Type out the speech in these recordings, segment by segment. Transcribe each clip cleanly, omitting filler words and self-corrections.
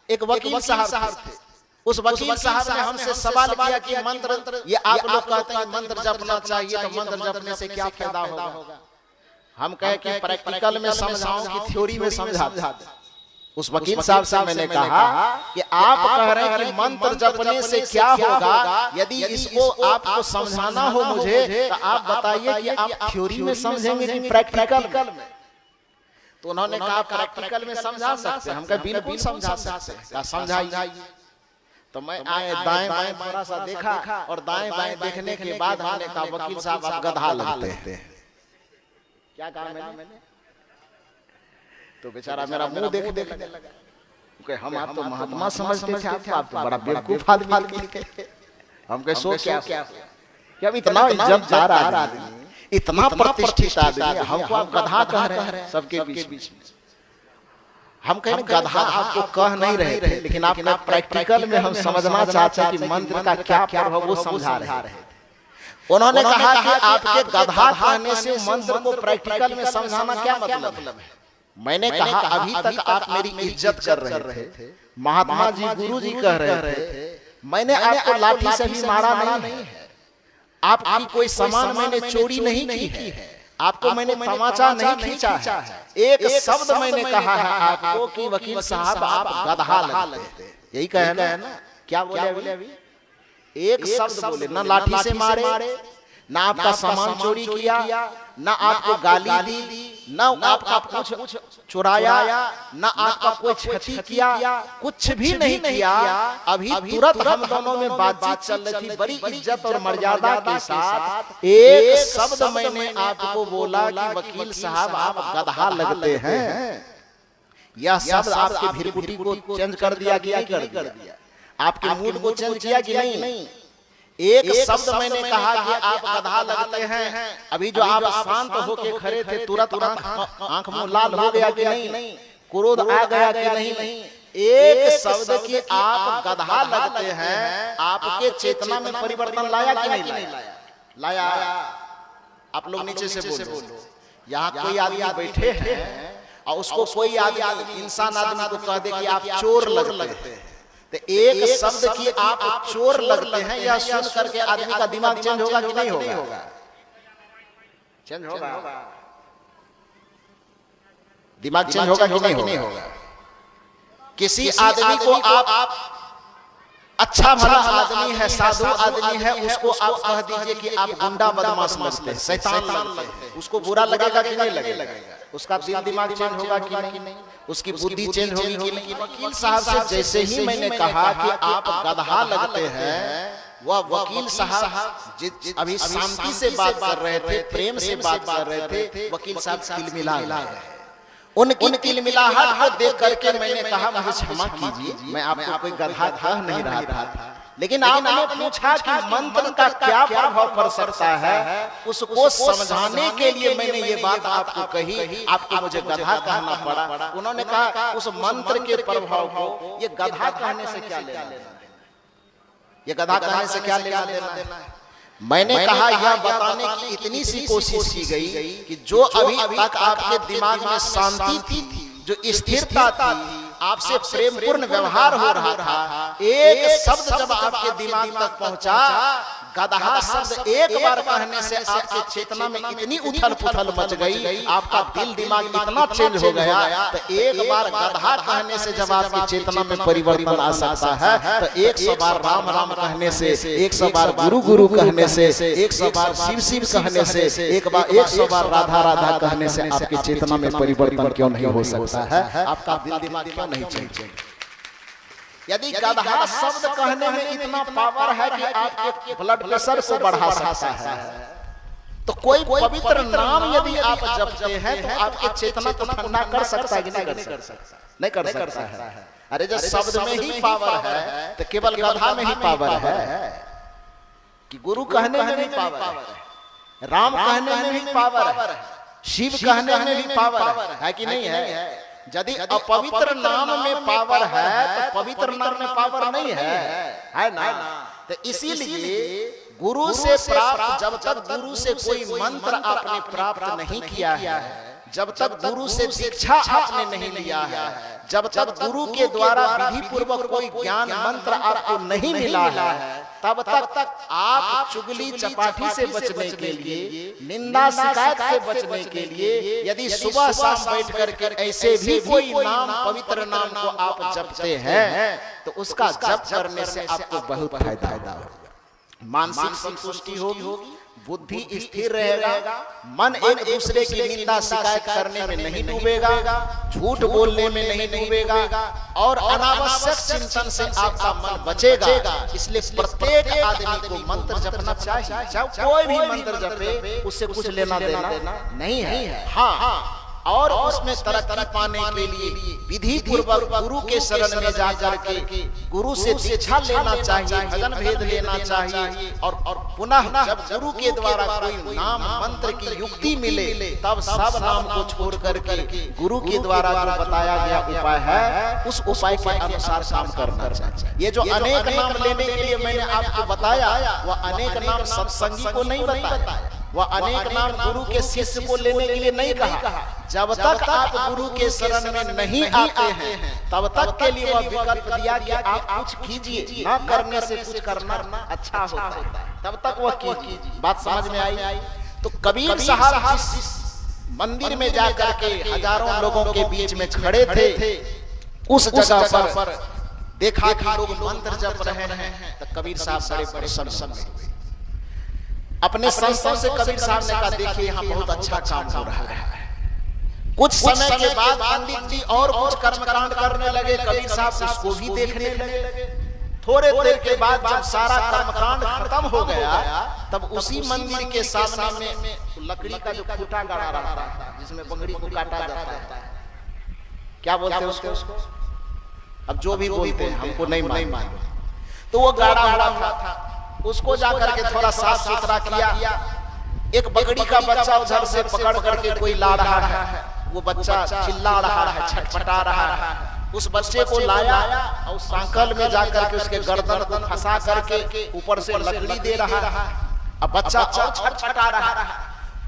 एक वकील साहब थे। उस वकील साहब ने हमसे सवाल किया कि मंत्र, ये आप लोग कहते हैं मंत्र जपना चाहिए, तो मंत्र जपने से क्या फायदा होगा? हम कहे कि प्रैक्टिकल में समझाओ कि थ्योरी में समझा दे। उस वकील साहब से मैंने कहा कि आप कह रहे हैं कि मंत्र जपने से क्या होगा, यदि इसको आपको समझाना हो मुझे, तो आप बताइए कि आप थ्योरी में समझेंगे कि प्रैक्टिकल में? तो उन्होंने कहा प्रैक्टिकल में समझा सकते हैं। हम कहे बिल्कुल समझा सकते हैं, समझाइए। तो मैं आए दाएं बाएं थोड़ा सा देखा, और दाएं बाएं देखने के बाद हमने कहा वकील साहब आप गधा लगते हैं। क्या कहा मैंने? तो बेचारा मेरा मुंह देखने लगा। हम आप तो महात्मा समझते थे, आप तो बड़ा बेवकूफ आदमी थे। हम कहे सो क्या कि अब इतना इज्जतदार आदमी, इतना प्रतिष्ठित आदमी, हमको आप गधा कह रहे हैं सबके बीच में। हम कहें गधा आपको कह नहीं रहे थे, लेकिन आप प्रैक्टिकल में हम समझना चाहते हैं कि मंत्र का क्या प्रभाव, वो समझा रहे थे। उन्होंने कहा कि आपके गधा कहने से मंत्र को प्रैक्टिकल में समझाना क्या मतलब है? मैंने कहा अभी तक आप मेरी इज्जत कर रहे थे, महात्मा जी गुरु जी कह रहे थे, मैंने आपको लाठी से भी मारा नहीं है, आपकी कोई सामान मैंने चोरी नहीं की है, आपको मैंने तमाचा नहीं खींचा है। एक शब्द मैंने कहा है आपको कि वकील साहब आप गधा लगते हैं, यही कहे ना? क्या बोले अभी? एक शब्द बोले, ना लाठी से मारे, ना आपका सामान चोरी किया, ना आपको गाली दी, ना आपका कुछ चुराया, ना आपका कोई क्षति किया, कुछ भी नहीं किया। अभी तुरंत हम दोनों में बातचीत चल रही थी, बड़ी इज्जत और मर्यादा के साथ एक शब्द मैंने आपको बोला कि वकील साहब आप गधा लगते हैं। यह शब्द आपकी भिरकुटी को चेंज कर दिया कि नहीं कर दिया? आपके मूड को चेंज किया कि नहीं? एक शब्द मैंने कहा कि आप गधा लगते हैं, अभी जो आप शांत होके खड़े थे तुरंत आंख मुंह लाल हो गया कि नहीं? क्रोध आ गया कि नहीं? एक शब्द कि आप गधा लगते हैं आपके चेतना में परिवर्तन लाया कि नहीं लाया? आप लोग नीचे से बोलो। यहाँ कोई आदमी बैठे हैं और उसको कोई आदमी इंसान आदमी को कह दे कि आप चोर लगते हैं, तो एक शब्द की आप चोर लगते हैं, यह सुन करके आदमी का दिमाग चेंज होगा कि नहीं होगा? चेंज होगा। दिमाग चेंज होगा कि नहीं होगा? किसी आदमी को आप अच्छा भला आदमी है, साधु आदमी है, उसको आप कह दीजिए कि आप गुंडा बदमाश लगते हैं, शैतान लगते हैं, उसको बुरा लगेगा कि नहीं लगेगा? उसका दिल दिमाग चेंज होगा कि नहीं? उसकी बुद्धि चेंज होगी कि नहीं? वकील साहब से जैसे ही मैंने कहा कि आप गधा लगते हैं, वह वकील साहब अभी शांति से बात कर रहे थे, प्रेम से बात कर रहे थे, वकील साहब तिलमिला गए। उनकी तिलमिलाहट को देख करके मैंने कहा मुझे क्षमा कीजिए, मैं आपको कोई गधा कह नहीं रहा था, लेकिन आपने पूछा कि मंत्र का क्या प्रभाव पड़ सकता है, उसको समझाने के लिए मैंने ये बात आपको कही, आपको मुझे गधा कहना पड़ा। उन्होंने कहा उस मंत्र के प्रभाव को ये गधा कहने से क्या लेना देना? ये गधा कहने से क्या लेना देना है? मैंने कहा यह बताने की इतनी सी कोशिश की गई कि जो अभी तक आपके दिमाग में शांति थी, जो स्थिरता थी, आपसे प्रेमपूर्ण व्यवहार हो रहा था, एक शब्द जब आपके दिमाग तक पहुंचा, गधा शब्द एक बार कहने से आपके चेतना में इतनी उथल पुथल मच गई, आपका दिल दिमाग इतना चेंज हो गया, तो एक बार गधा कहने से जब आपकी चेतना में परिवर्तन आ सकता है, तो 100 बार राम राम कहने से, 100 बार गुरु गुरु कहने से, 100 बार शिव शिव कहने से, 100 बार राधा राधा कहने से आपकी चेतना में परिवर्तन क्यों नहीं हो सकता है? आपका दिल दिमाग क्यों नहीं चेंज? यदि गधा शब्द कहने में इतना पावर है कि आपके ब्लड प्रेशर को बढ़ा सकता है, तो कोई पवित्र नाम यदि आप जपते हैं तो आपके चेतना को ठंडा कर सकता है कि नहीं कर सकता? नहीं कर सकता है। अरे जब शब्द में ही पावर है तो केवल गधा में ही पावर है कि गुरु कहने में भी पावर है, राम कहने में भी पावर है, शिव कहने में भी पावर है कि नहीं है? यदि अपवित्र नाम में पावर है तो पवित्र नाम में पावर नहीं है ना? तो इसीलिए गुरु से प्राप्त, जब तक गुरु से कोई मंत्र आपने प्राप्त नहीं किया है, जब तक गुरु से दीक्षा आपने नहीं लिया है, जब तक गुरु के द्वारा विधि पूर्वक कोई ज्ञान मंत्र आपको नहीं मिला है, तब तक आप चुगली चपाटी से बचने के लिए, निंदा शिकायत से बचने के लिए, यदि सुबह शाम बैठ करके ऐसे भी कोई नाम, पवित्र नाम को आप जपते हैं, तो उसका जप करने से आपको बहुत फायदा होगा। मानसिक संतुष्टि होगी, बुद्धि स्थिर रहेगा, मन एक दूसरे की निंदा शिकायत करने में नहीं डूबेगा, झूठ बोलने में नहीं डूबेगा, और अनावश्यक चिंतन से आपका मन बचेगा। इसलिए प्रत्येक आदमी को मंत्र जपना चाहिए। चाहे कोई भी मंत्र जपे, उससे कुछ लेना देना नहीं है। हाँ, और उसमें तरक्की पाने के लिए विधि पूर्वक गुरु के शरण में जाकर के गुरु से दीक्षा लेना चाहिए, भजन भेद लेना चाहिए, और पुनः जब गुरु के द्वारा कोई नाम मंत्र की युक्ति मिले, तब सब नाम को छोड़ करके गुरु के द्वारा जो बताया गया उपाय है, उस उपाय के अनुसार काम करना चाहिए। ये जो अनेक नाम लेने के लिए मैंने आपको बताया, वह अनेक नाम सत्संगी को नहीं बताया, वह अनेक नाम गुरु के शिष्य को लेने के लिए नहीं कहा। जब तक आप गुरु के शरण में नहीं आते हैं, तब तक के लिए वह विकल्प दिया कि आप कुछ कीजिए, ना करने से कुछ करना अच्छा होता है, तब तक वह कीजिए। बात समझ में आई? तो कबीर साहब जिस मंदिर में जाकर के हजारों लोगों के बीच में खड़े थे, उस जगह पर देखा कि लोग मंत्र जप रहे हैं, तो कबीर साहब बड़े प्रसन्न हुए। अपने संतों से कबीर साहब ने कहा, देखिए यहाँ बहुत अच्छा काम हो रहा है। कुछ समय के बाद पंडित जी और कुछ कर्मकांड करने लगे, कबीर साहब उसको भी देखने लगे। थोड़े देर के बाद जब सारा कर्मकांड खत्म हो गया, तब उसी मंदिर के सामने में लकड़ी का जो खूंटा गाड़ा रहता है, जिसमें बंगड़ी को काटा जाता है, क्या बोलते हैं उसको? अब जो भी बोलते हैं, हमको नहीं मालूम। तो वो गाड़ा हुआ था, उसको जाकर के थोड़ा साफ सुथरा किया। एक बगड़ी का बच्चा उधर से पकड़ करके कोई ला रहा है, वो बच्चा चिल्ला रहा है, छटपटा रहा है। उस बच्चे को लाया और सांकल में जाकर के उसके गर्दन को फंसा करके ऊपर से लकड़ी दे रहा है। अब बच्चा और छटपटा रहा है।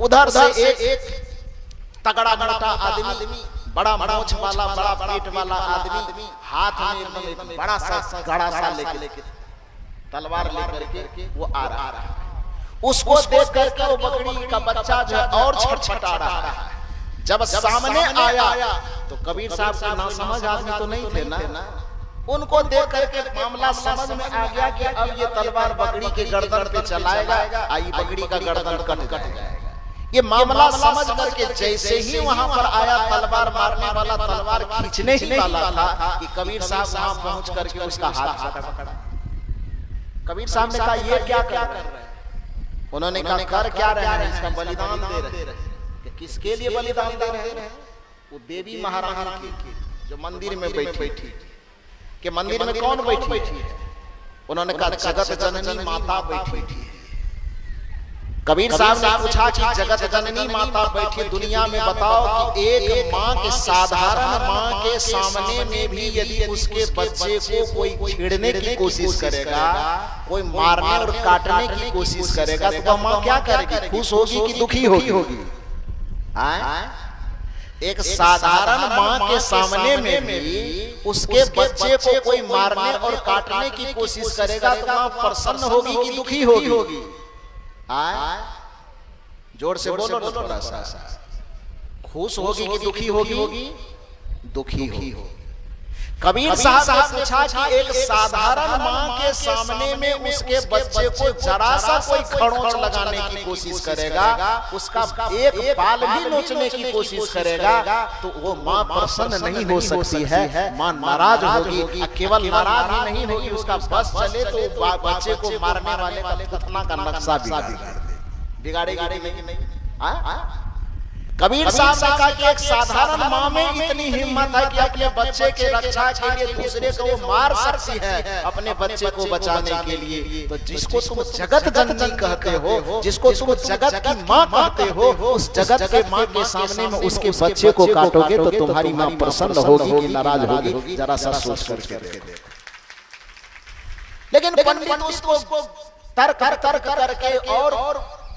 उधर से एक तगड़ा मोटा आदमी, बड़ा मोछ वाला, बड़ा पेट वाला आदमी, हाथ में एकदम बड़ा सा गड़ा सा लेके तलवार लेकर के वो आ रहा है। उसको देख करके वो बकरी का बच्चा जो और छटपटा रहा है। जब सामने आया तो कबीर साहब का ना समझ आदमी तो नहीं थे ना, उनको देख करके मामला समझ में आ गया कि अब ये तलवार बकरी के गर्दन पे चलाएगा, आई बकरी का गर्दन कट जाएगा। ये मामला समझ करके जैसे ही वहां पर आया, तलवार मारने वाला तलवार खींचने ही वाला था कि कबीर साहब वहां पहुंच करके उसका हाथ पकड़ा। कबीर साहब ने कहा, ये क्या कर रहे हैं? उन्होंने कहा, कर क्या रहे हैं? इसका बलिदान दे रहे हैं। किसके लिए बलिदान दे रहे हैं? वो देवी महारानी की जो मंदिर में बैठी कि मंदिर में कौन बैठी है? उन्होंने कहा, जगत जननी माता बैठी है। कबीर साहब ने पूछा कि जगत जननी माता बैठी दुनिया में, बताओ कि एक माँ के, साधारण माँ के सामने में भी यदि उसके बच्चे को कोई छेड़ने की कोशिश करेगा, कोई मारने और काटने की कोशिश करेगा, तो वह माँ क्या करेगी? खुश होगी कि दुखी होगी? एक साधारण माँ के सामने में भी उसके बच्चे को कोई मारने और काटने की कोशिश करेगा, तो माँ प्रसन्न होगी कि दुखी होगी? जोर से बोलो ना थोड़ा सा। खुश होगी कि दुखी होगी? दुखी होगी। कबीर साहब ने पूछा कि एक साधारण माँ के सामने में उसके बच्चे को जरा सा कोई खरोंच लगाने की कोशिश करेगा, उसका एक बाल भी नोचने की कोशिश करेगा, तो वो माँ प्रसन्न नहीं हो सकती है, माँ नाराज होगी। केवल नाराज ही नहीं होगी, उसका बस चले तो बच्चे को मारने वाले का नक्शा बिगाड़ेगी नहीं। कबीर साहब ने कहा कि एक साधारण माँ में इतनी हिम्मत है कि अपने बच्चे के रक्षा के लिए दूसरे को वो मार सकती है, अपने बच्चे को बचाने के लिए। तो जिसको तुम जगत जननी कहते हो, जिसको तुम जगत की माँ कहते हो, उस जगत के माँ के सामने में उसके बच्चे को काटोगे तो तुम्हारी माँ प्रसन्न होगी कि नाराज होगी? जरा सा सोच करके देखो। लेकिन पंडित उसको तर्क करके, और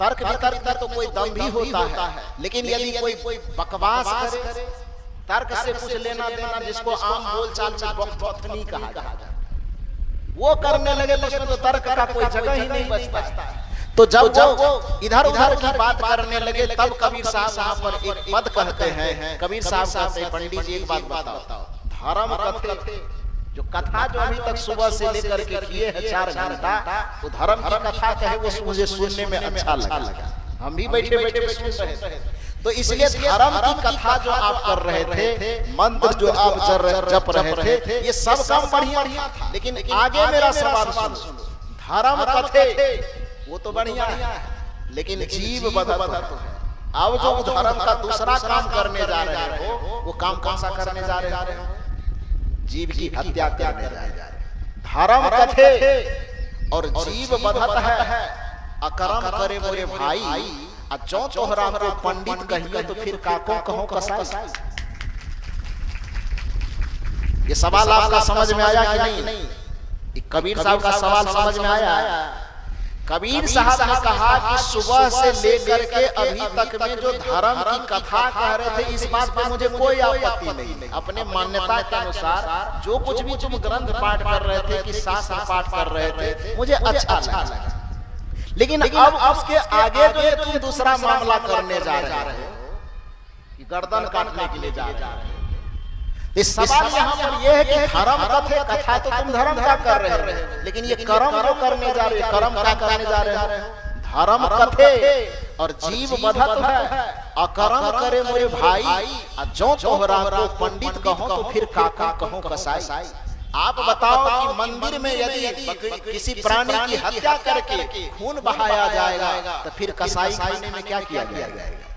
तर्क भी करता तो कोई दम भी होता है, लेकिन यदि कोई बकवास करे, तर्क से कुछ लेना देना, जिसको आम बोलचाल में बकथनी कहा जाता है, वो करने लगे तो उसमें तो तर्क का कोई जगह ही नहीं बचता। तो जब वो इधर उधर की बात करने लगे तब कबीर साहब वहां पर एक पद कहते हैं। कबीर साहब कहते हैं, पंडित जी एक बात बताओ, धर्म कथे जो कथा जो अभी तक सुबह से लेकर के किए हैं 4 घंटा, वो धर्म की कथा कहे वो मुझे सुनने में अच्छा लगा, हम भी बैठे बैठे सुन रहे थे। तो इसलिए धर्म की कथा जो आप कर रहे थे, मंत्र जो आप जप रहे थे, ये सब काम बढ़िया था, लेकिन आगे मेरा सवाल सुनो। धर्म कथे वो तो बढ़िया है, लेकिन जीव बदत है। अब जो धर्म का दूसरा काम करने जा रहे हो, वो काम कौन सा करने जा रहे हो? जीव की हत्या करने जा रहे हो। धर्म कथे और जीव बदत है, अकर्म करे मोरे भाई, जो तोहरा को पंडित कहिए तो फिर काको कहो कसाई। ये सवाल आपका समझ में आया कि नहीं? कबीर साहब का सवाल समझ में आया? कबीर साहब ने कहा कि सुबह से लेकर के अभी तक में जो धर्म की कथा कह रहे थे, इस बात पे मुझे कोई आपत्ति नहीं। अपने मान्यता के अनुसार जो कुछ भी तुम ग्रंथ पाठ कर रहे थे, कि शास्त्र पाठ कर रहे थे, मुझे अच्छा लगा। लेकिन अब उसके आगे जो है तुम दूसरा मामला करने जा रहे हो, कि गर्दन काटने के लिए जा रहे हो। इस सवाल यहाँ पर यह है कि धर्म कथा तो तुम धर्म का कर रहे हो, लेकिन ये कर्म जो करने जा रहे हो, कर्म क्या करने जा रहे हो? धर्म कथे और जीव बधत है, अकर्म करे मोरे भाई, जो तोहरा को पंडित कहो तो फिर काका कहो कसाई। आप बताओ कि मंदिर में यदि किसी प्राणी की हत्या करके खून बहाया जाएगा तो फिर कसाई खाने में क्या किया जाएगा?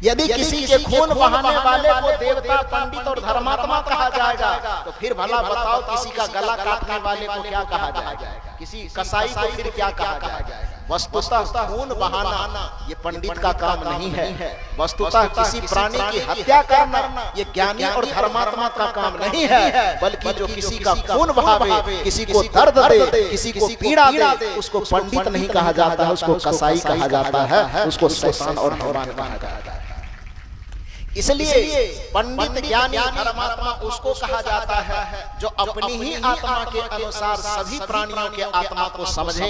यदि किसी के खून बहाने वाले को देवता, पंडित और धर्मात्मा कहा जाएगा तो फिर भला बताओ किसी का गला काटने वाले को क्या कहा जाएगा? किसी कसाई को फिर क्या कहा जाएगा? वस्तुतः खून बहाना ये पंडित का काम नहीं है। वस्तुतः किसी प्राणी की हत्या करना ये ज्ञानी और धर्मात्मा का काम नहीं है, बल्कि जो किसी का खून बहावे, किसी को दर्द दे, किसी को पीड़ा दे, उसको पंडित नहीं कहा जाता है, उसको कसाई कहा जाता है, उसको शैतान और हैवान कहा जाता है। इसलिए पंडित ज्ञानी धर्मात्मा उसको कहा जाता है जो अपनी ही आत्मा के अनुसार सभी प्राणियों के आत्मा को समझे,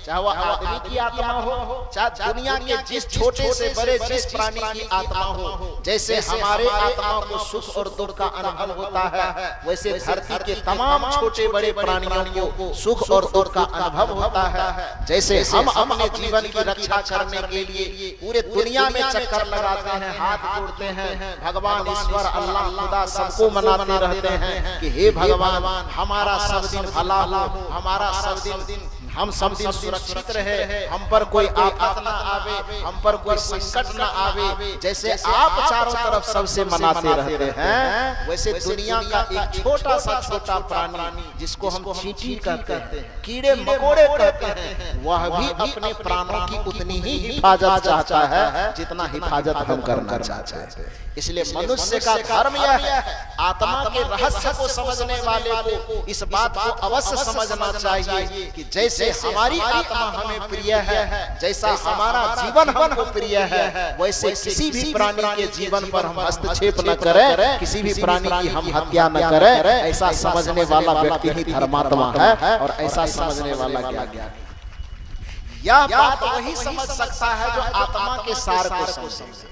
चाहे वह आदमी की आत्मा हो, चाहे दुनिया के जिस छोटे से बड़े जिस प्राणी की आत्मा हो। जैसे हमारे आत्मा को सुख और दुख का अनुभव होता है, वैसे धरती के तमाम छोटे बड़े प्राणियों को सुख और दुख का अनुभव होता है। जैसे हम अपने जीवन की रक्षा करने के लिए पूरे दुनिया में चक्कर लगाते हैं, हाथ जोड़ते हैं, भगवान ईश्वर अल्लाह खुदा सबको मनाते रहते हैं कि हे भगवान हमारा सब दिन भला हो, हमारा सब दिन हम सब दिन सुरक्षित रहे, हम पर कोई आफत न आवे, हम पर कोई संकट न आवे। जैसे आप चारों तरफ सबसे मनाते रहते हैं, वैसे दुनिया का एक छोटा सा प्राणी जिसको हम चींटी कहते हैं, कीड़े मकोड़े कहते हैं, वह भी अपने प्राणों की उतनी ही हिफाजत चाहता है जितना हिफाजत हम करना चाहते हैं। इसलिए मनुष्य का धर्म यह है, आत्मा के रहस्य को समझने वाले को इस बात को अवश्य समझना चाहिए कि जैसे हमारी आत्मा हमें प्रिय है, जैसा हमारा जीवन हमको प्रिय है, वैसे किसी भी प्राणी के जीवन पर हम हस्तक्षेप न करें, किसी भी प्राणी की हम हत्या न करें। ऐसा समझने वाला व्यक्ति ही धर्मात्मा है और ऐसा समझने वाला ज्ञानी। यह बात वही समझ सकता है जो आत्मा के सार को समझे,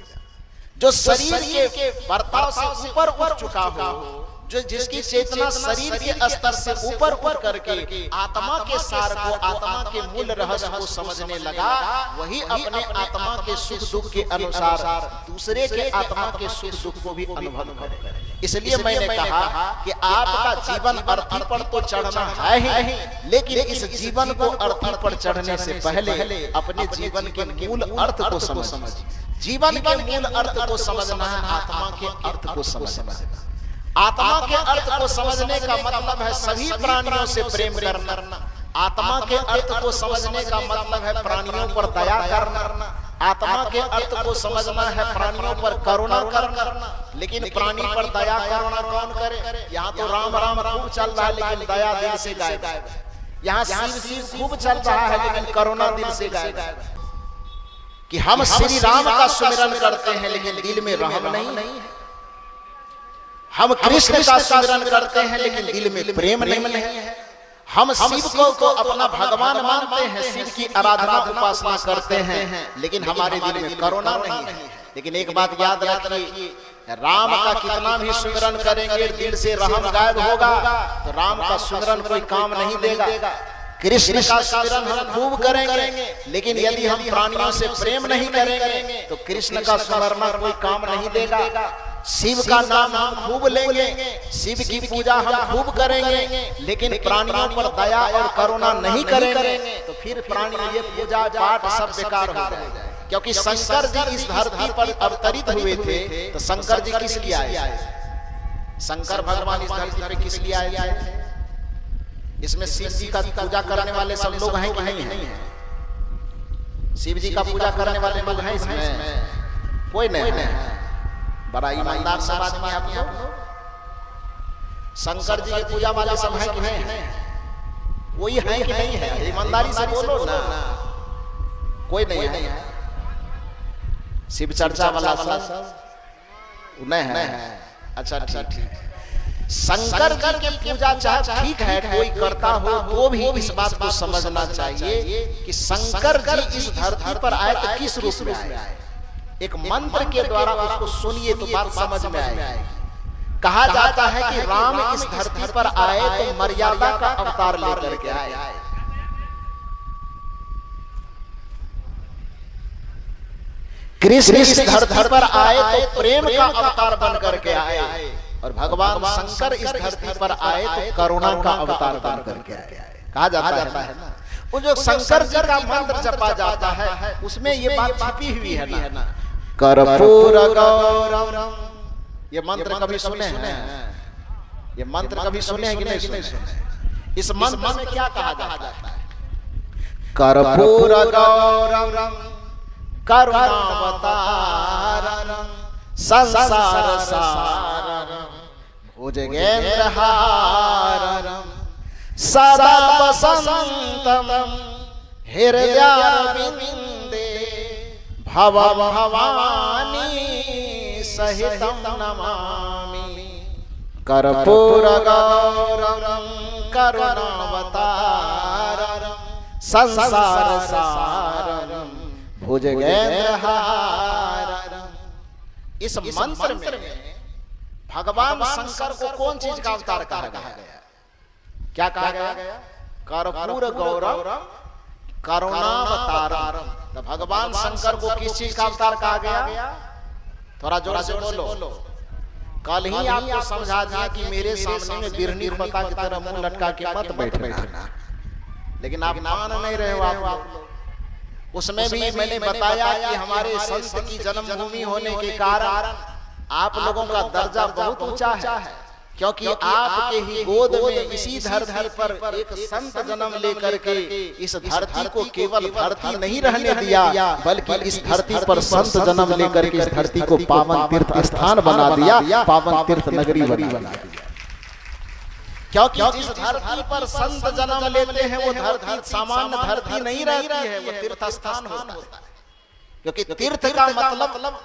जो शरीर के बर्ताव से ऊपर उठ चुका हो, जो जिसकी चेतना शरीर के स्तर से ऊपर उठ करके आत्मा के सार को, आत्मा के मूल रहस्य को समझने लगा, वही अपने आत्मा के सुख दुख के अनुसार दूसरे के आत्मा के सुख दुख को भी अनुभव करे। इसलिए मैंने कहा कि आपका जीवन अर्थी पर तो चढ़ना है ही, लेकिन इस जीवन को अर्थी पर चढ़ने से पहले अपने जीवन के मूल अर्थ को समझ। जीवन के मूल अर्थ को समझना है, आत्मा के अर्थ को समझना है। आत्मा के अर्थ को समझने का मतलब है सभी प्राणियों से प्रेम करना। आत्मा के अर्थ को समझने का मतलब है प्राणियों पर दया करना। आत्मा के अर्थ को समझना है प्राणियों पर करुणा करना। लेकिन प्राणी पर दया करुणा कौन करे? यहाँ तो राम राम खूब चल रहा है, लेकिन दया दिल से गायब है। यहाँ शिव शिव खूब चल रहा है, लेकिन करुणा दिल से गायब है। कि हम श्री राम का सुमिरन करते हैं, लेकिन दिल में रहम नहीं है। हम कृष्ण का स्मरण करते हैं लेकिन दिल में प्रेम नहीं है। हम शिव को अपना भगवान मानते हैं, शिव की आराधना उपासना करते हैं, लेकिन हमारे दिल में करुणा नहीं है। लेकिन एक बात याद रखिए, राम का कितना भी सुमिरन करेंगे, दिल से राम गायब होगा तो राम का सुमिरन कोई काम नहीं देगा। कृष्ण का सुमिरन हम खूब करेंगे, लेकिन यदि हम प्राणियों से प्रेम नहीं करेंगे तो कृष्ण का स्मरण कोई काम नहीं देगा। शिव का नाम हम खूब लेंगे, शिव की पूजा हम खूब करेंगे, लेकिन प्राणियों पर दया और करुणा नहीं करेंगे तो फिर प्राणी ये पूजा पाठ सब बेकार हो जाएगा। क्योंकि शंकर जी इस धरती पर अवतरित हुए थे तो शंकर जी किस लिए आए? शंकर भगवान इस धरती पर किस लिए आए? इसमें शिव जी का पूजा करने वाले सब लोग हैं कि नहीं है? शिव जी का पूजा करने वाले लोग हैं इसमें? कोई नहीं है। बड़ा ईमानदार सब आदमी आप लोग। शंकर जी की पूजा वाले सब हैं कि नहीं? कोई है कि नहीं है? ईमानदारी से बोलो ना। कोई नहीं है। शिव चर्चा वाला सब नहीं है। अच्छा ठीक। शंकर जी की पूजा चाहे ठीक है कोई करता हो तो भी इस बात को समझना चाहिए कि शंकर जी इस धरती पर आए तो किस रूप में आए? एक मंत्र के द्वारा उसको सुनिए तो बात समझ में आएगी। कहा जाता है कि राम इस धरती पर आए तो मर्यादा का अवतार लेकर के आए। कृष्ण इस धरती पर आए तो प्रेम का अवतार बन करके आए, और भगवान शंकर इस धरती पर आए तो करुणा का अवतार बन करके आए। कहा जाता है ना, वो जो शंकर जी का मंत्र जपा जाता है उसमें ये बात छिपी हुई है ना, कर्पूर गौरम। ये मंत्र कभी सुने हैं? ये मंत्र कभी सुने हैं कि नहीं सुने? इस मंत्र में क्या कहा जाता है? कर्पूर गौरम करुणावतारम संसार सारम भुजगेंद्र हारम सदा वसंतम हृदयारविंदे भव भवानी सहितं नमामि। कर्पूर गौरम करुणावतारम संसार सारम भुजगेंद्र हारम। इस मंत्र में भगवान शंकर को कौन चीज का अवतार कहा गया? क्या कहा गया? कर्पूर गौरम करुणावतारम। तो भगवान शंकर को किस चीज का अवतार कहा गया? थोड़ा जोर से बोलो। कल ही आपको समझा दिया कि मेरे सामने में बिरनी पता की तरह मुंह लटका के मत बैठना, लेकिन आप मान नहीं रहे हो। आप लोग उसमें भी मैंने बताया कि हमारे संत की जन्मभूमि होने के कारण आप लोगों का दर्जा बहुत ऊंचा है, क्योंकि आपके ही गोद में इसी धरती पर एक संत जन्म लेकर के इस धरती को केवल धरती नहीं रहने दिया, बल्कि इस धरती पर संत जन्म लेकर के इस धरती को पावन तीर्थ स्थान बना दिया, पावन तीर्थ नगरी बना दिया। क्योंकि जिस धरती पर संत जन्म लेते हैं वो धरती सामान्य धरती नहीं रहती है, वो तीर्थ स्थान होता है। क्योंकि तीर्थ का मतलब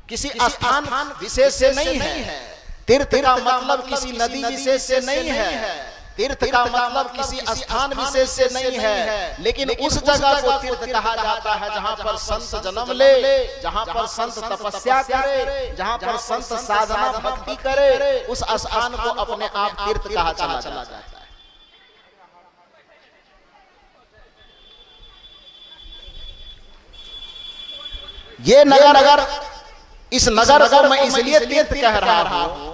किसी स्थान विशेष से नहीं है, तीर्थ का मतलब किसी नदी विशेष से नहीं है, तीर्थ का मतलब किसी स्थान विशेष से नहीं है, लेकिन उस जगह को तीर्थ कहा जाता है जहां पर संत जन्म ले, जहां पर संत तपस्या करे, जहां पर संत साधना भक्ति करे, उस स्थान को अपने आप तीर्थ कहा चला जाता है। ये नगर, अगर इस नगर को मैं इसलिए तीर्थ कह रहा हूं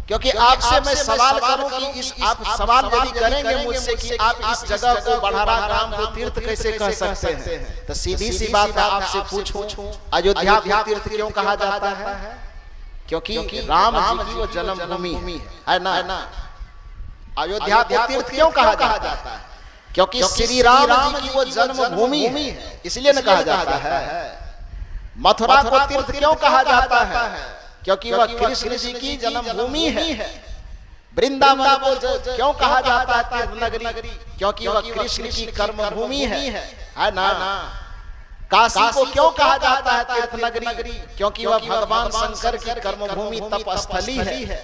क्योंकि आपसे मैं सवाल करूं कि इस आप सवाल यदि करेंगे मुझसे कि आप इस जगह को बढ़ारा ग्राम को तीर्थ कैसे कह सकते हैं, तो सीधी सी बात है आपसे पूछूं अयोध्या को तीर्थ क्यों कहा जाता है? क्योंकि राम जी की वो जन्मभूमि है ना। अयोध्या को तीर्थ क्यों कहा जाता है? क्योंकि श्री राम जी की वो जन्मभूमि है, इसलिए न कहा जाता है। मथुरा को तीर्थ क्यों कहा जाता है? क्योंकि वह कृष्ण जी की जन्मभूमि है। वृंदावन को क्यों कहा जाता है तीर्थ नगरी? क्योंकि वह कृष्ण की कर्मभूमि है ना। काशी को क्यों कहा जाता है तीर्थ नगरी? क्योंकि वह भगवान शंकर की कर्मभूमि तपस्थली है।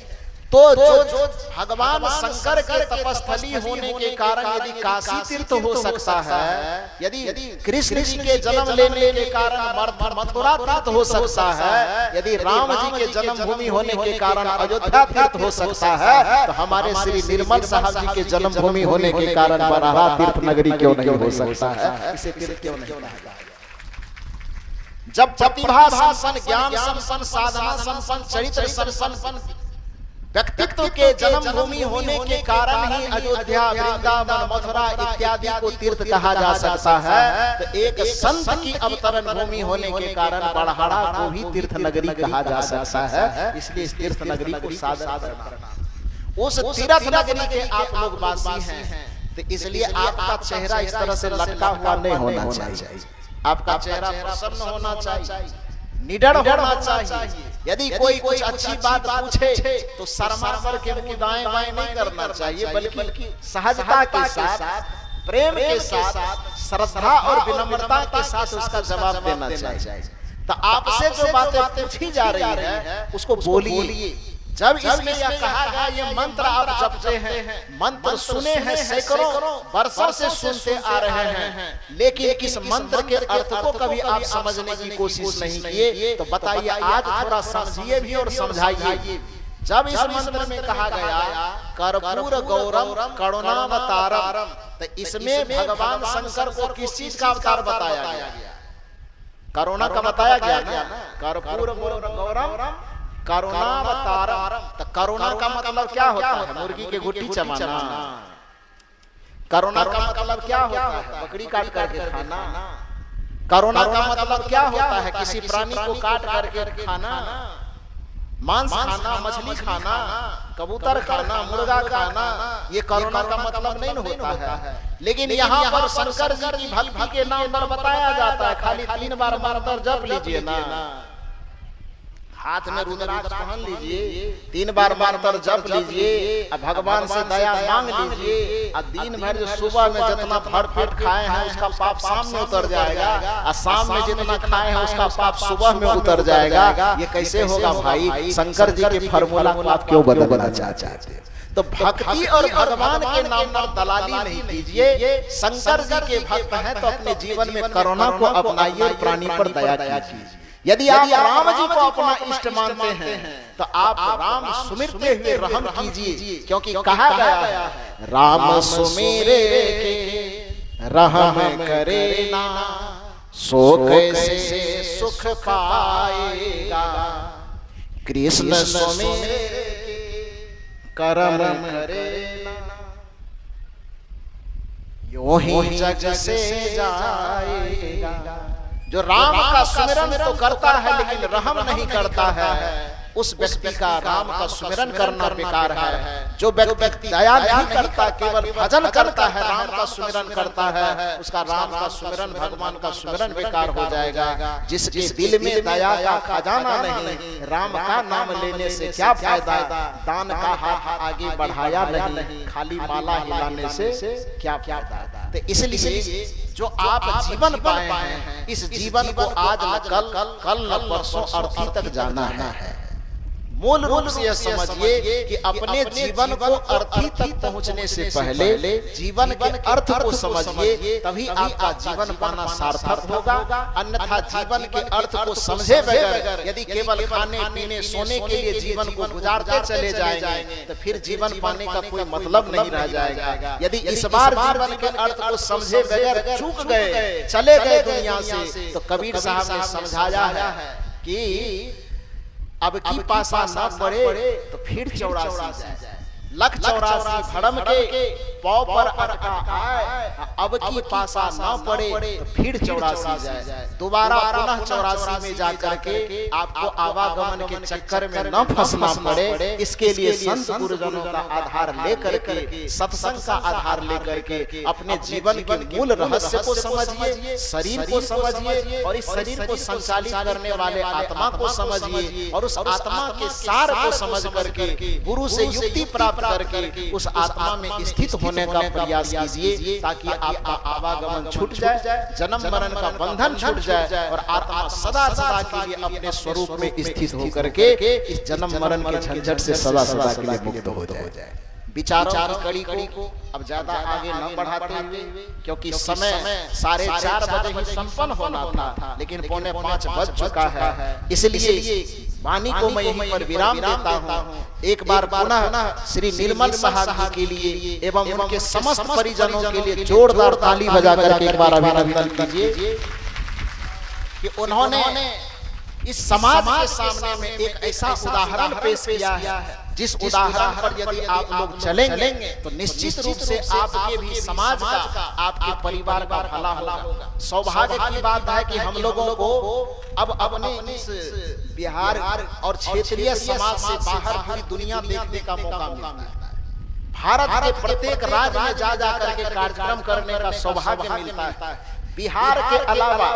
तो जो भगवान शंकर के तपस्थली होने के कारण यदि काशी तीर्थ हो सकता है, यदि कृष्ण जी के जन्म लेने के कारण मथुरा तीर्थ हो सकता है, यदि राम जी के जन्मभूमि होने के कारण अयोध्या तीर्थ हो सकता है, तो हमारे श्री निर्मल साहब जी के जन्मभूमि होने के कारण बराहा तीर्थ नगरी क्यों नहीं हो सकता है? इसे तीर्थ क्यों नहीं कहा जाएगा? जब प्रतिभा संपन्न, ज्ञान संपन्न, साधना संपन्न, चरित्र संपन्न व्यक्तित्व के जन्मभूमि होने के कारण ही अयोध्या, वृंदावन, मथुरा इत्यादि को तीर्थ कहा जा सकता है, तो एक संत की अवतरण भूमि होने के कारण बड़हाड़ा को भी तीर्थ नगरी कहा जा सकता है। इसलिए इस तीर्थ नगरी को सादर करना। उस तीर्थ नगरी के आप लोग वासी हैं, तो इसलिए आपका चेहरा इस तरह से लटका हुआ नहीं होना चाहिए। आपका चेहरा प्रसन्न होना चाहिए, निडर होना चाहिए। यदि कोई कुछ अच्छी बात पूछे तो शर्मा के मुंह दाएं बाएं नहीं करना चाहिए, बल्कि सहजता के साथ, प्रेम के साथ, श्रद्धा और विनम्रता के साथ उसका जवाब देना चाहिए। तो आपसे जो बातें पूछी जा रही है उसको बोलिए। जब इसमें यह कहा गया ये मंत्र आप जपते हैं, मंत्र सुने हैं, सैकड़ों वर्षों से सुनते आ रहे हैं, लेकिन इस मंत्र के अर्थ को कभी आप समझने की कोशिश नहीं किए, तो बताइए आज थोड़ा समझिए भी और समझाइए। जब इस मंत्र में कहा गया कर्पूर गौरम करुणावतारम, तो इसमें भगवान शंकर को किस चीज का अवतार बताया गया? करुणा का बताया गया। कर्पूर गौरम करुणावतारम, तो करुणा का मतलब क्या होता है? मुर्गी के गुट्टी चबाना। करुणा का मतलब क्या होता है? बकरी काट करके खाना। करुणा का मतलब क्या होता है? किसी प्राणी को काट करके खाना, मांस खाना, मछली खाना, कबूतर खाना, मुर्गा खाना। ये करुणा का मतलब नहीं होता है। लेकिन यहाँ पर शंकर जी की भक्ति के नाम पर बताया जाता है। खाली 3 बार मंत्र जप लीजिए ना, हाथ में रुद्राक्ष पहन लीजिए, 3 बार मंत्र जप लीजिए, भगवान से दया मांग लीजिए, और दिन भर जो सुबह में जितना फल पेट खाए हैं उसका पाप शाम में उतर जाएगा, और शाम में जितना खाए हैं उसका पाप सुबह में उतर जाएगा। ये कैसे होगा भाई? शंकर जी के फॉर्मूला को आप क्यों बदलना चाहते हैं? तो भक्ति और भगवान के नाम पर दलाली नहीं कीजिए। शंकर जी के भक्त हैं तो अपने जीवन में करुणा को अपनाइए और प्राणी पर दया कीजिए। यदि आप राम जी को अपना इष्ट मानते हैं तो आप राम सुमिरते हुए रहम कीजिए, क्योंकि कहा गया है राम सुमिरे के रहम करे ना, सो कैसे सुख पाएगा। कृष्ण सुमिरे करम करे ना, यो ही जग से जाएगा। जो राम का सुमिरन तो करता है लेकिन रहम नहीं करता है, उस व्यक्ति का राम का सुमिरन करना बेकार है। जो व्यक्ति दया नहीं करता, केवल भजन करता है, राम का सुमिरन करता है, उसका राम का सुमिरन, भगवान का सुमिरन बेकार हो जाएगा। जिसके दिल में दया का खजाना नहीं, राम का नाम लेने से क्या फायदा? दान का हाथ आगे बढ़ाया नहीं, खाली माला हिलाने से क्या फायदा? तो इसलिए जो आप जीवन पाए हैं, इस जीवन को आज न कल न परसों अर्थी तक जाना है। मूल रूप से यह समझिए कि अपने जीवन को अर्थी तक पहुंचने से पहले जीवन के अर्थ को समझिए, तभी आपका जीवन पाना सार्थक होगा। अन्यथा जीवन के अर्थ को समझे बगैर यदि केवल खाने पीने सोने के लिए जीवन को गुजारते चले जाएंगे तो फिर जीवन पाने का कोई मतलब नहीं रह जाएगा। यदि इस बार जीवन के अर्थ को समझे बगैर चूक गए, चले गए दुनिया से, तो कबीर साहब ने समझाया है कि अब की पासा न पड़े तो फिर 84 जाए, लख 84 भरम के पाँव पर अटका आए। अब की पासा न पड़े तो फिर 84 जाए। दोबारा पुनः 84 में जाकर के आपको आवागमन के चक्कर में न फंसना पड़े, इसके लिए संत गुरुजनों का आधार लेकर के, सत्संग का आधार लेकर के अपने जीवन के मूल रहस्य को समझिए, शरीर को समझिए, और इस शरीर को संचालित करने वाले आत्मा को समझिए, और उस आत्मा के सार को समझ करके गुरु से युक्ति प्राप्त करके उस आत्मा में स्थित होने होने का प्रयास कीजिए ताकि आपका आवागमन छूट जाए, जन्म मरण का बंधन छूट जाए और आत्मा सदा सदा के लिए अपने स्वरूप में स्थित होकर के इस जन्म मरण के झंझट से सदा सदा के लिए मुक्त हो जाए। विचारों की कड़ी को अब ज्यादा आगे न बढ़ाते हुए, क्योंकि समय 4:30 बजे ही संपन्न होना था, लेकिन 4:45 बज चुका है, इसलिए वाणी को मैं यहीं पर विराम देता हूँ। एक बार पुनः श्री निर्मल साहब जी के लिए एवं उनके समस्त परिजनों के लिए जोरदार ताली बजा करके एक बार अभिनंदन कीजिए कि उन्होंने इस समाज के सामने में एक ऐसा उदाहरण पेश किया है जिस उदाहरण पर यदि आप लोग चलेंगे तो निश्चित रूप से आपके भी समाज का, आपके परिवार का भला होगा। सौभाग्य की बात है कि हम लोगों को अब अपने इस बिहार और क्षेत्रीय समाज से बाहर पूरी दुनिया देखने का मौका मिलता है। भारत के प्रत्येक राज्य में जा करके कार्यक्रम करने का सौभाग्य मिलता है। बिहार के अलावा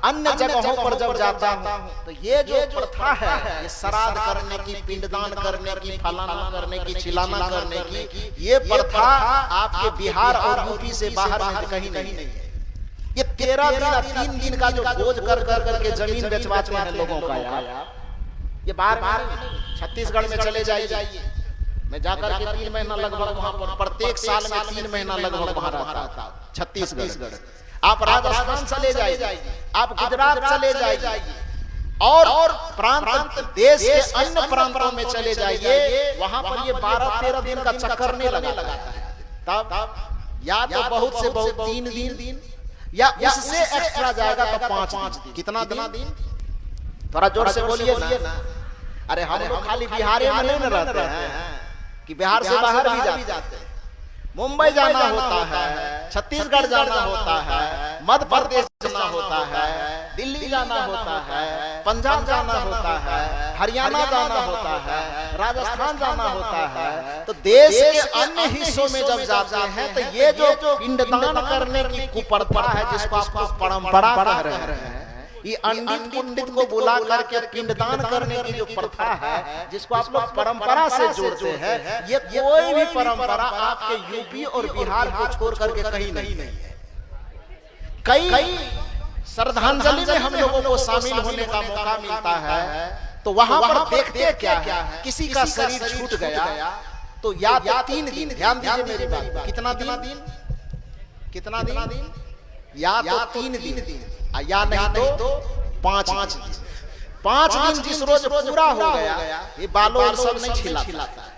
अन्य जगहों पर जब जाता हूँ तो ये जो प्रथा है, ये श्राद्ध करने की, पिंडदान करने की, फलाना करने की, चिलाना करने की, ये प्रथा आपके बिहार और यूपी से बाहर में कहीं नहीं है। ये 13 दिन 3 दिन का जो बोझ कर करके जमीन बेचवाते हैं लोगों का, यार ये बार छत्तीसगढ़ में चले जाइए, मैं जाकर के 3 महीना लगभग वहां पर, प्रत्येक साल में 3 महीना लगभग वहां रहता था छत्तीसगढ़। आप राजस्थान चले जाइए, आप गुजरात चले जाइए और प्रांत देश के अन्य प्रांतों में चले जाइए, वहां पर ये 12-13 दिन का चक्कर नहीं लगा है। तब या तो बहुत से बहुत 3 दिन या उससे एक्स्ट्रा जाएगा तो 5 दिन। कितना दिन? थोड़ा जोर से बोलिए ना। अरे हम लोग खाली बिहार में नहीं रहते हैं कि बिहार से बाहर भी जाते हैं। मुंबई जाना होता है, छत्तीसगढ़ जाना होता है, मध्य प्रदेश जाना होता है, दिल्ली जाना होता है, पंजाब जाना होता है, हरियाणा जाना होता है, राजस्थान जाना होता है। तो देश के अन्य हिस्सों में जब जाते हैं तो ये जो पिंडदान करने की कुप्रथा है, जिसको आप परंपरा कह रहे हैं, ये पंडित को बुला करके पिंडदान करने की जो प्रथा है, जिसको आप लोग परंपरा से जोड़ते हैं, ये कोई भी परंपरा आपके यूपी और बिहार को छोड़ करके कहीं नहीं है। कई श्रद्धांजलि में हम लोगों को शामिल होने का मौका मिलता है, तो वहां पर देखते क्या है, किसी का शरीर छूट गया तो या 3 दिन, ध्यान दीजिए मेरी बात, कितना दिन? या तो 3 दिन या नहीं तो 5 दिन। 5 दिन जिस रोज पूरा हो गया, ये बालों सब नहीं छिलाता है।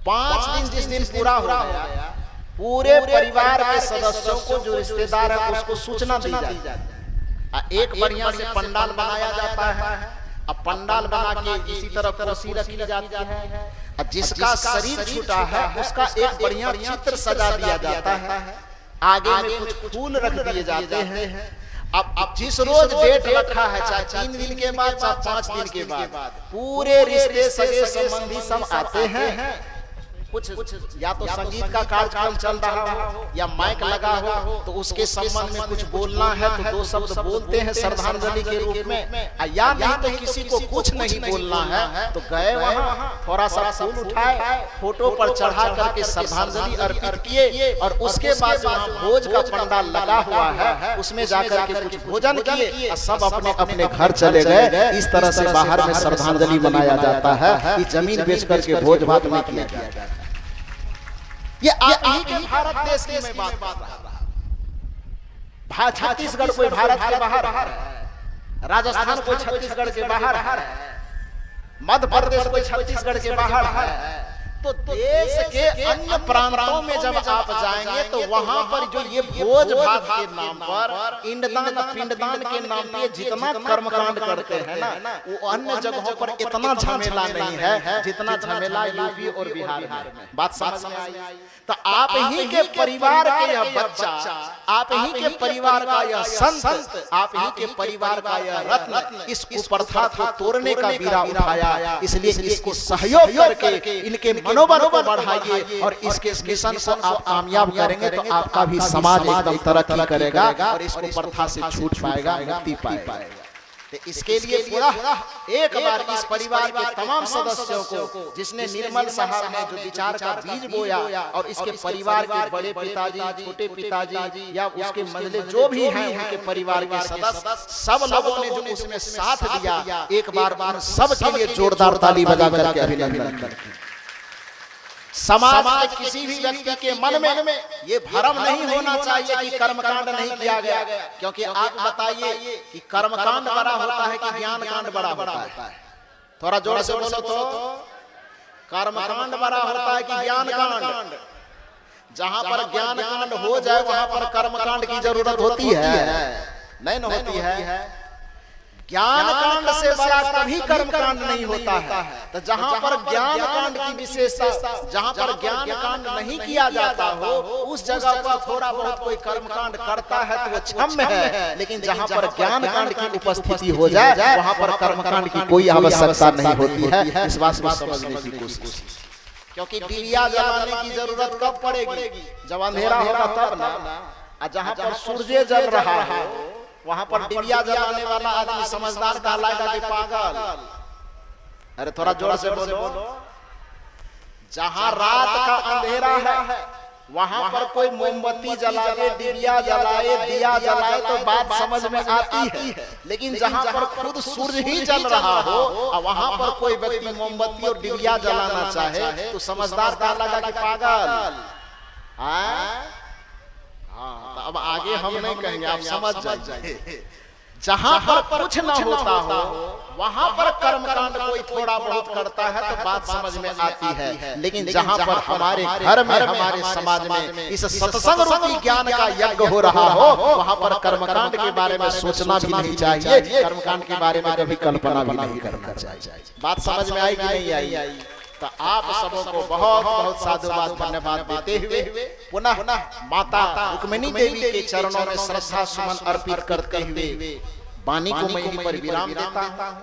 5 दिन जिस दिन पूरा हो गया, पूरे परिवार के सदस्यों को, जो रिश्तेदार है, उसको सूचना दी जाती है। एक बढ़िया से पंडाल बनाया जाता है। अब पंडाल बना के इसी तरह कुर्सी रखी जाती है। जिसका शरीर छूटा है उसका एक बढ़िया चित्र सजा दिया जाता है, आगे में कुछ फूल रख दिए जाते हैं। अब जिस रोज डेट रखा है, चाहे 3 दिन के बाद, चाहे 5 दिन के बाद, पूरे रिश्ते सगे संबंधी सब आते हैं। कुछ या तो संगीत का कार्यक्रम चल रहा हो या माइक लगा हो, तो उसके संबंध में कुछ बोलना है तो 2 शब्द बोलते हैं श्रद्धांजलि के रूप में, या नहीं तो किसी को कुछ नहीं बोलना है तो गए वहां, थोड़ा सा फूल उठाए, फोटो पर चढ़ा करके श्रद्धांजलि अर्पित किए, और उसके बाद वहां भोज का पंडाल लगा हुआ है, उसमें जाकर के कुछ भोजन किए और सब अपने अपने घर चले गए। इस तरह से बाहर में श्रद्धांजलि मनाया जाता है। ये जमीन बेच करके भोज भात नहीं किया जाता है। ये भारत देश की मैं बात कर रहा हूं। छत्तीसगढ़ कोई भारत के बाहर है, राजस्थान कोई छत्तीसगढ़ के बाहर है, मध्य प्रदेश कोई छत्तीसगढ़ के बाहर है। तो देश के अन्य प्रांतों में जब आप जाएंगे तो वहां पर जो ये भोज भात के नाम पर, पिंडदान के नाम पे जितना कर्मकांड करते हैं ना, वो अन्य जगहों पर इतना झमेला नहीं है जितना झमेला यूपी और बिहार में। बात समझ में आई? तो आप ही के परिवार के यह बच्चा, आप ही के परिवार का यह संत, आप ही के परिवार का यह रत्न इस कुप्रथा को तोड़ने का बीड़ा उठाया। इसलिए इसको सहयोग करके इनके मनोबल को बढ़ाइए और इसके मिशन को आप कामयाब करेंगे तो आपका भी समाज एकदम तरक्की करेगा और इसको प्रथा से छूट पाएगा, मुक्ति पाएगा। तो इसके लिए पूरा एक बार इस परिवार के तमाम सदस्यों को, जिसने निर्मल साहब ने जो विचार का बीज बोया, और इसके परिवार के बड़े पिताजी, छोटे पिताजी या उसके मंझले जो भी हैं उनके परिवार के सदस्य, सब लोगों ने जो उसमें साथ दिया, एक बार उन सब के लिए जोरदार ताली बजा करके अभिनंदन करते। समाज में किसी भी व्यक्ति के मन में ये भ्रम नहीं होना चाहिए कि कर्मकांड नहीं किया गया, क्योंकि आप बताइए कि कर्मकांड बड़ा होता है कि ज्ञान कांड बड़ा होता है? थोड़ा जोर से बोलो तो, कर्मकांड बड़ा होता है कि ज्ञान कांड? जहां पर ज्ञान कांड हो जाए वहां पर कर्मकांड की जरूरत होती है? नहीं होती है। ज्ञान कांड से बड़ा कभी कर्म कांड नहीं होता है। तो जहां पर ज्ञान कांड की विशेषता, जहां पर ज्ञान कांड नहीं किया जाता हो, उस जगह पर थोड़ा बहुत कोई कर्म कांड करता है तो वो क्षम्य है, लेकिन जहां पर ज्ञान कांड की उपस्थिति हो जाए वहां पर कर्म कांड की कोई आवश्यकता नहीं होती है। इस बात को समझने की कोशिश, क्योंकि दिया जलाने की जरूरत कब पड़ेगी? जब अंधेरा होगा तब ना। जहां पर सूर्य जल रहा है वहां पर दिया जलाने वाला आदमी समझदार कहलाएगा कि पागल? अरे थोड़ा जोर से बोलो। जहां रात का अंधेरा है वहां पर कोई मोमबत्ती जलाए, दिया जलाए, दिया जलाए तो बात समझ में आती है, लेकिन जहां पर खुद सूर्य ही जल रहा हो और वहां पर कोई व्यक्ति मोमबत्ती और दिया जलाना चाहे तो समझदार कहलाएगा कि पागल? तो अब आगे हम नहीं कहेंगे, आप समझ जाइए। जहां पर कुछ न होता हो वहां पर कर्मकांड कोई थोड़ा बहुत करता है तो बात समझ में आती है, लेकिन जहां पर हमारे घर में, हमारे समाज में इस सत्संग रूपी ज्ञान का यज्ञ हो रहा हो वहां पर कर्मकांड के बारे में सोचना भी नहीं चाहिए, कर्मकांड के बारे में कभी कल्पना भी नहीं करना चाहिए। बात समझ में आई कि नहीं आई? तो आप सबों को बहुत बहुत साधुवाद, धन्यवाद देते हुए पुनः माता रुक्मिणी देवी के चरणों में श्रद्धा सुमन अर्पित करते हुए वाणी को मैं यहीं पर विराम देता हूं।